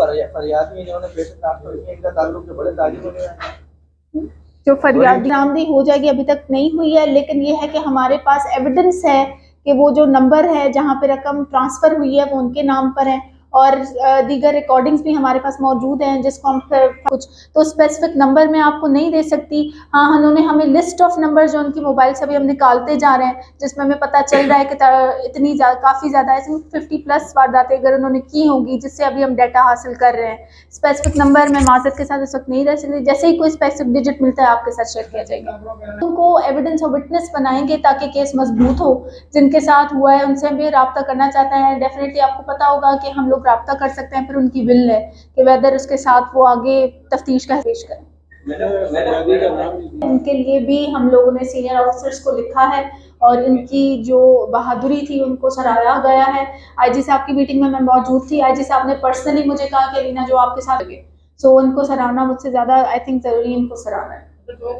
फरियाद में जिन्होंने पैसे ट्रांसफर किए इनका ताल्लुक जो बड़े ताजिरों से है। जो फरियाद नामदी हो जाएगी, अभी तक नहीं हुई है, लेकिन ये है कि हमारे पास एविडेंस है कि वो जो नंबर है जहाँ पे रकम ट्रांसफर हुई है वो उनके नाम पर है, और दीगर रिकॉर्डिंग्स भी हमारे पास मौजूद हैं जिसको हम कुछ तो स्पेसिफिक नंबर मैं आपको नहीं दे सकती। हाँ, उन्होंने हमें लिस्ट ऑफ नंबर जो उनकी मोबाइल से अभी हम निकालते जा रहे हैं, जिसमें हमें पता चल रहा है कि इतनी काफ़ी ज़्यादा आई थिंक 50+ वारदातें अगर उन्होंने की होंगी, जिससे अभी हम डाटा हासिल कर रहे हैं। स्पेसिफिक नंबर मैं माजरत के साथ इस वक्त नहीं रह सकती, जैसे ही कोई स्पेसिफिक डिजिट मिलता है आपके साथ शेयर किया जाएगा। उनको एविडेंस और विटनेस बनाएंगे ताकि केस मजबूत हो। जिनके साथ हुआ है उनसे भी रब्ता करना चाहते हैं। डेफिनेटली आपको पता होगा कि हम लोग रब्ता कर सकते हैं, फिर उनकी विल है कि वेदर उसके साथ वो आगे तफ्तीश का पेश करें। इनके लिए भी हम लोगों ने सीनियर ऑफिसर्स को लिखा है और इनकी जो बहादुरी थी उनको सराहा गया है। आईजी साहब की मीटिंग में मैं मौजूद थी। आईजी साहब ने पर्सनली मुझे कहा कि रीना जो आपके साथ लगे, सो उनको सराहना मुझसे ज़्यादा आई थिंक ज़रूरी इनको सराहना है।